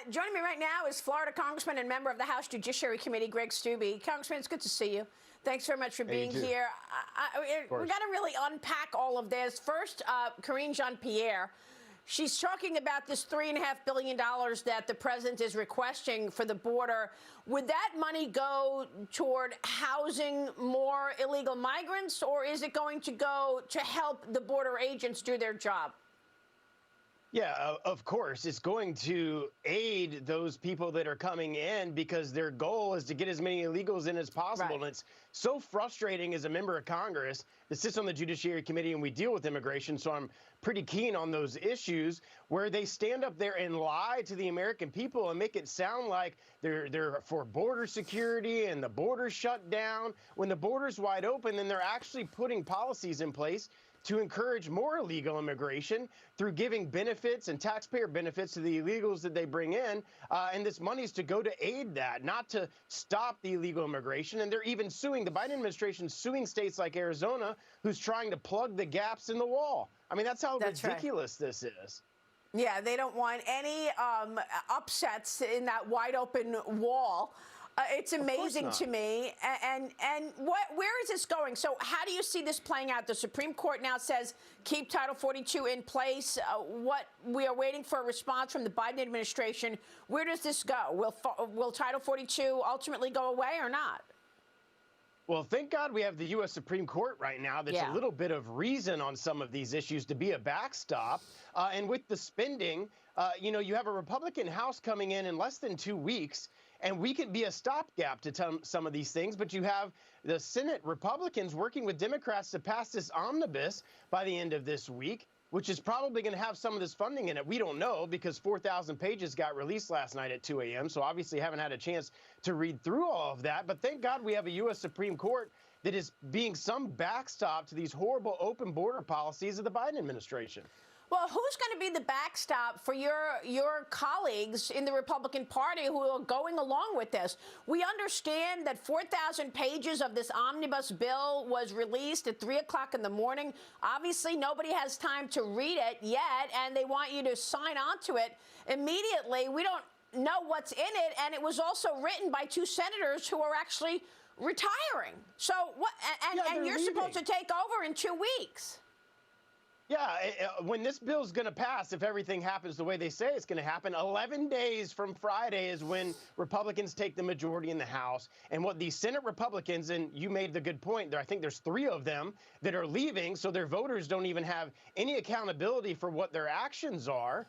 Joining me right now is Florida Congressman and member of the House Judiciary Committee, Greg Steube. Congressman, it's good to see you. Thanks very much for being here. We got to really unpack all of this. First, Karine Jean-Pierre. She's talking about this $3.5 billion that the president is requesting for the border. Would that money go toward housing more illegal migrants, or is it going to go to help the border agents do their job? Yeah, of course. It's going to aid those people that are coming in because their goal is to get as many illegals in as possible. Right. And it's so frustrating as a member of Congress that sits on the Judiciary Committee and we deal with immigration. So I'm pretty keen on those issues where they stand up there and lie to the American people and make it sound like they're for border security and the border's shut down. When the border's wide open, then they're actually putting policies in place to encourage more illegal immigration through giving benefits and taxpayer benefits to the illegals that they bring in. And this money is to go to aid that, not to stop the illegal immigration. And they're even suing, the Biden administration suing states like Arizona, who's trying to plug the gaps in the wall. I mean, that's how ridiculous this is. Yeah, they don't want any upsets in that wide open wall. It's amazing to me. And where is this going? So how do you see this playing out? The Supreme Court now says keep Title 42 in place. We are waiting for a response from the Biden administration. Where does this go? Will Title 42 ultimately go away or not? Well, thank God we have the U.S. Supreme Court right now that's a little bit of reason on some of these issues to be a backstop. And with the spending, you have a Republican House coming in less than 2 weeks. And we could be a stopgap to some of these things, but you have the Senate Republicans working with Democrats to pass this Omnibus by the end of this week, which is probably going to have some of this funding in it. We don't know because 4,000 pages got released last night at 2 a.m., so obviously haven't had a chance to read through all of that. But thank God we have a U.S. Supreme Court that is being some backstop to these horrible open border policies of the Biden administration. Well, who's going to be the backstop for your colleagues in the Republican Party who are going along with this? We understand that 4,000 pages of this omnibus bill was released at 3 o'clock in the morning. Obviously, nobody has time to read it yet, and they want you to sign on to it immediately. We don't know what's in it, and it was also written by 2 senators who are actually retiring. So what? And you're supposed to take over in 2 weeks. Yeah, when this bill's going to pass, if everything happens the way they say it's going to happen, 11 days from Friday is when Republicans take the majority in the House. And what these Senate Republicans, and you made the good point there, I think there's 3 of them that are leaving, so their voters don't even have any accountability for what their actions are.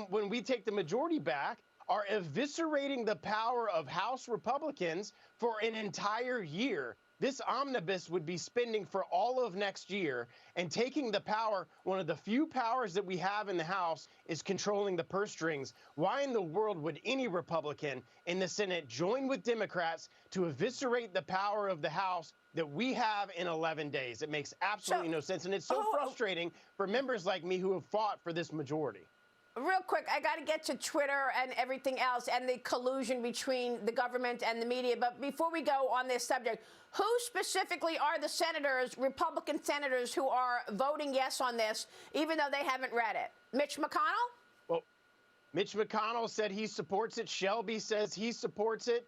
When we take the majority back, are eviscerating the power of House Republicans for an entire year. This omnibus would be spending for all of next year and taking the power. One of the few powers that we have in the House is controlling the purse strings. Why in the world would any Republican in the Senate join with Democrats to eviscerate the power of the House that we have in 11 days? It makes absolutely no sense. And it's so frustrating for members like me who have fought for this majority. Real quick, I got to get to Twitter and everything else and the collusion between the government and the media. But before we go on this subject, who specifically are the senators, Republican senators, who are voting yes on this, even though they haven't read it? Mitch McConnell? Well, Mitch McConnell said he supports it. Shelby says he supports it.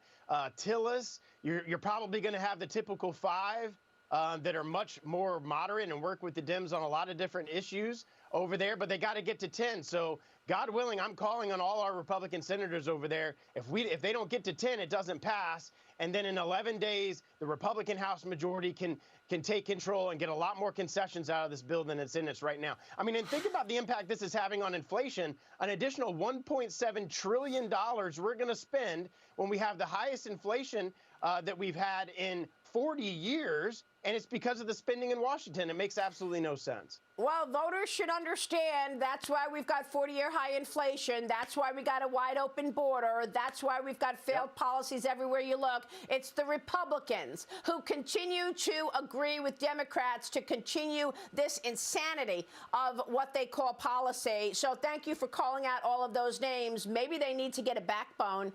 Tillis, you're probably going to have the typical 5 that are much more moderate and work with the Dems on a lot of different issues over there, but they got to get to 10. So God willing, I'm calling on all our Republican senators over there. If they don't get to 10, it doesn't pass. And then in 11 days, the Republican House majority can take control and get a lot more concessions out of this bill than it's in its right now. I mean, and think about the impact this is having on inflation. An additional $1.7 trillion we're going to spend when we have the highest inflation that we've had in 40 years. And it's because of the spending in Washington. It makes absolutely no sense. Well, voters should understand that's why we've got 40-year high inflation. That's why we got a wide open border. That's why we've got failed policies everywhere you look. It's the Republicans who continue to agree with Democrats to continue this insanity of what they call policy. So thank you for calling out all of those names. Maybe they need to get a backbone.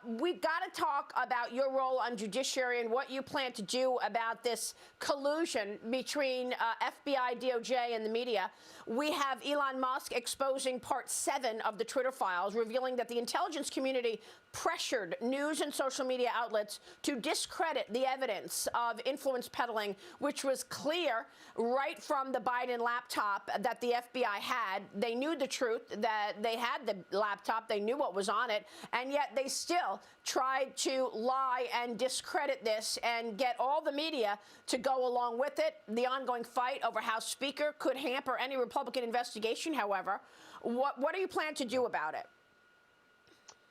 We've got to talk about your role on judiciary and what you plan to do about this collusion between FBI, DOJ, and the media. We have Elon Musk exposing part 7 of the Twitter files, revealing that the intelligence community pressured news and social media outlets to discredit the evidence of influence peddling, which was clear right from the Biden laptop that the FBI had. They knew the truth, that they had the laptop, they knew what was on it, and yet they still tried to lie and discredit this and get all the media to go along with it. The ongoing fight over House Speaker could hamper any Republican investigation, however. What do you plan to do about it?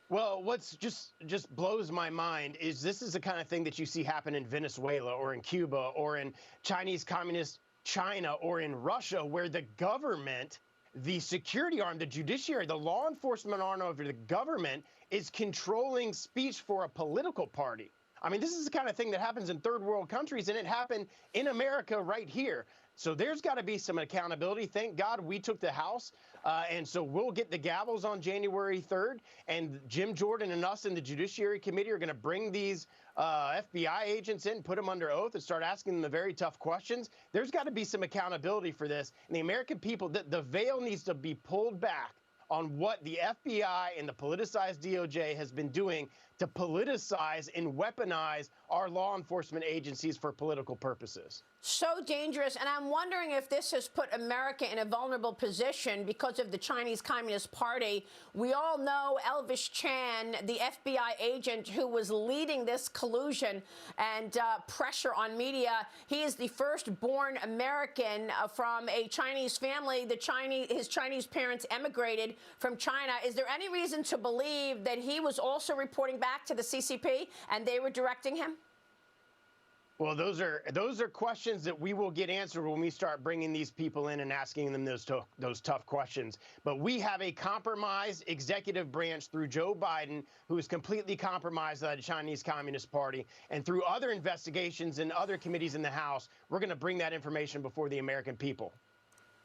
Well, what's just blows my mind is this is the kind of thing that you see happen in Venezuela or in Cuba or in Chinese communist China or in Russia, where the government, the security arm, the judiciary, the law enforcement arm of the government is controlling speech for a political party. I mean, this is the kind of thing that happens in third world countries, and it happened in America right here. So there's got to be some accountability. Thank God we took the House. And so we'll get the gavels on January 3rd. And Jim Jordan and us in the Judiciary Committee are going to bring these FBI agents in, put them under oath, and start asking them the very tough questions. There's got to be some accountability for this. And the American people, the veil needs to be pulled back on what the FBI and the politicized DOJ has been doing to politicize and weaponize our law enforcement agencies for political purposes. So dangerous. And I'm wondering if this has put America in a vulnerable position because of the Chinese Communist Party. We all know Elvis Chan, the FBI agent who was leading this collusion and pressure on media. He is the first-born American from a Chinese family. His Chinese parents emigrated from China. Is there any reason to believe that he was also reporting back to the CCP and they were directing him? Well, those are questions that we will get answered when we start bringing these people in and asking them those tough questions. But we have a compromised executive branch through Joe Biden, who is completely compromised by the Chinese Communist Party. And through other investigations and other committees in the House, we're going to bring that information before the American people.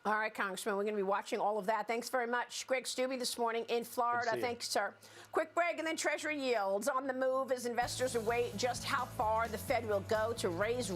All right, Congressman, we're going to be watching all of that. Thanks very much. Greg Steube this morning in Florida. Thanks, sir. Quick break, and then Treasury yields on the move as investors await just how far the Fed will go to raise